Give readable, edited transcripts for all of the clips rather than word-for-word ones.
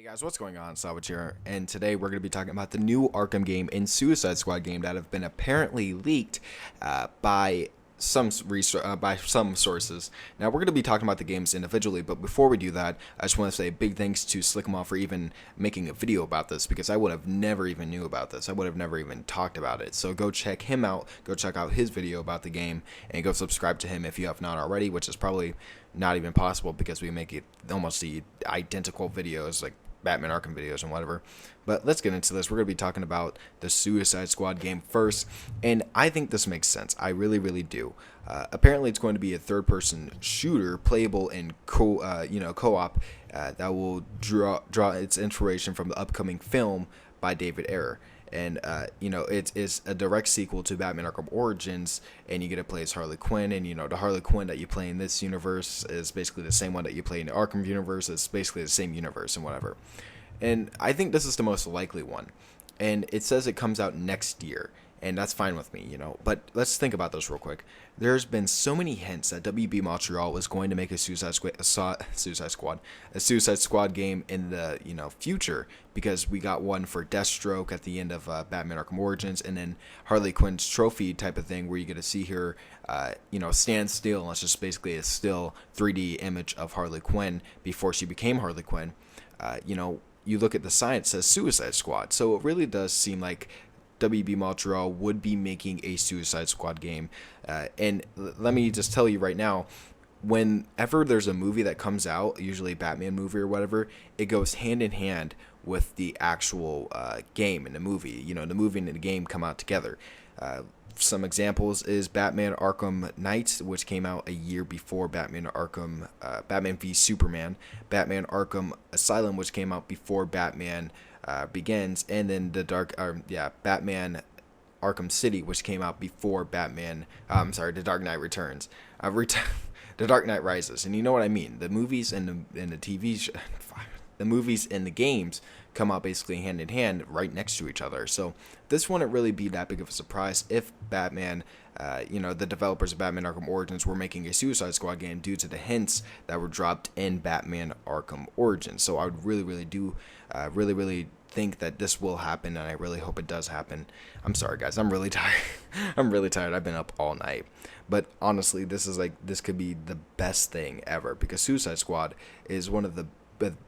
Guys, what's going on? Salvage here, and today we're going to be talking about the new Arkham game and Suicide Squad game that have been apparently leaked by by some sources. Now we're going to be talking about the games individually, but before we do that, I just want to say big thanks to Slickamoff for even making a video about this, because I would have never even knew about this. I would have never even talked about it. So go check him out. Go check out his video about the game, and go subscribe to him if you have not already, which is probably not even possible because we make it almost the identical videos, like Batman Arkham videos and whatever. But let's get into this. We're going to be talking about the Suicide Squad game first, and I think this makes sense. I really, really do. Apparently, it's going to be a third-person shooter, playable in co-op, that will draw its inspiration from the upcoming film by David Ayer. And it is a direct sequel to Batman Arkham Origins, and you get to play as Harley Quinn. And the Harley Quinn that you play in this universe is basically the same one that you play in the Arkham universe. It's basically the same universe and whatever. And I think this is the most likely one. And it says it comes out next year, and that's fine with me, But let's think about this real quick. There's been so many hints that WB Montreal was going to make a Suicide Squad game in the future, because we got one for Deathstroke at the end of Batman Arkham Origins, and then Harley Quinn's trophy type of thing, where you get to see her, stand still, and it's just basically a still 3D image of Harley Quinn before she became Harley Quinn. You look at the sign, it says Suicide Squad, so it really does seem like WB Montreal would be making a Suicide Squad game. And let me just tell you right now, whenever there's a movie that comes out, usually a Batman movie or whatever, it goes hand in hand with the actual game and the movie. The movie and the game come out together. Some examples is Batman Arkham Knight, which came out a year before Batman v Superman, Batman Arkham Asylum, which came out before Batman Begins, and then Batman Arkham City, which came out before The Dark Knight Returns, The Dark Knight Rises, and you know what I mean. The movies and the the movies and the games come out basically hand in hand, right next to each other. So this wouldn't really be that big of a surprise if Batman, the developers of Batman Arkham Origins were making a Suicide Squad game due to the hints that were dropped in Batman Arkham Origins. So I would really think that this will happen, and I really hope it does happen. I'm sorry, guys. I'm really tired. I'm really tired. I've been up all night. But honestly, this could be the best thing ever, because Suicide Squad is one of the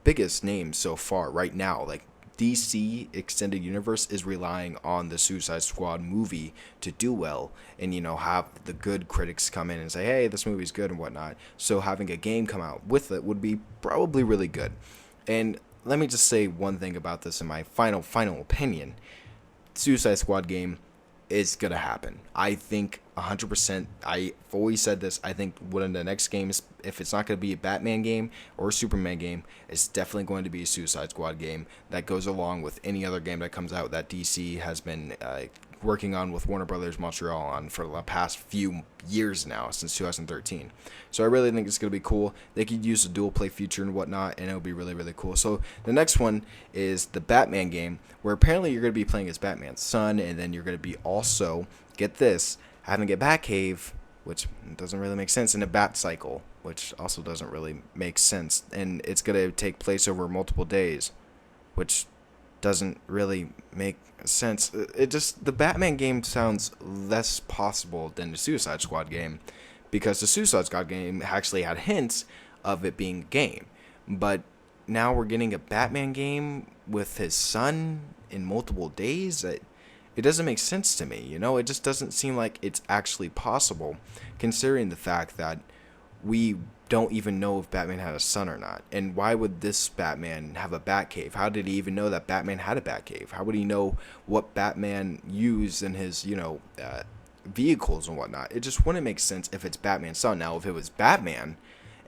biggest names so far right now. Like, DC Extended Universe is relying on the Suicide Squad movie to do well, and have the good critics come in and say, hey, this movie's good and whatnot. So having a game come out with it would be probably really good. And let me just say one thing about this in my final opinion. Suicide Squad game is gonna happen. I think 100%. I've always said this. I think one of the next games, if it's not going to be a Batman game or a Superman game, it's definitely going to be a Suicide Squad game that goes along with any other game that comes out that DC has been working on with Warner Brothers Montreal on for the past few years now, since 2013. So I really think it's going to be cool. They could use a dual play feature and whatnot, and it'll be really, really cool. So the next one is the Batman game, where apparently you're going to be playing as Batman's son, and then you're going to be also, get this, having a Batcave, which doesn't really make sense, in a Bat Cycle, which also doesn't really make sense. And it's going to take place over multiple days, which doesn't really make sense. The Batman game sounds less possible than the Suicide Squad game, because the Suicide Squad game actually had hints of it being a game. But now we're getting a Batman game with his son in multiple days. It doesn't make sense to me, It just doesn't seem like it's actually possible, considering the fact that we don't even know if Batman had a son or not. And why would this Batman have a Batcave? How did he even know that Batman had a Batcave? How would he know what Batman used in his, vehicles and whatnot? It just wouldn't make sense if it's Batman's son. Now, if it was Batman,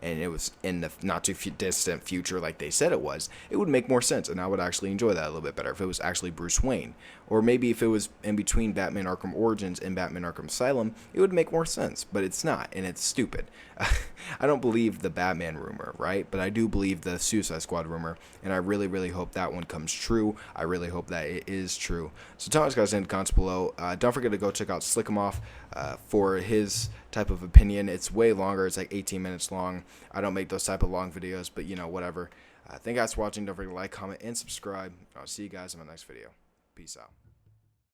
and it was in the not too distant future like they said it was, it would make more sense, and I would actually enjoy that a little bit better if it was actually Bruce Wayne. Or maybe if it was in between Batman Arkham Origins and Batman Arkham Asylum, it would make more sense, but it's not, and it's stupid. I don't believe the Batman rumor, right? But I do believe the Suicide Squad rumor, and I really, really hope that one comes true. I really hope that it is true. So tell us guys in the comments below. Don't forget to go check out Slickamoff for his type of opinion. It's way longer. It's like 18 minutes long. I don't make those type of long videos, but whatever. Thank you guys for watching. Don't forget to like, comment, and subscribe. I'll see you guys in my next video. Peace out.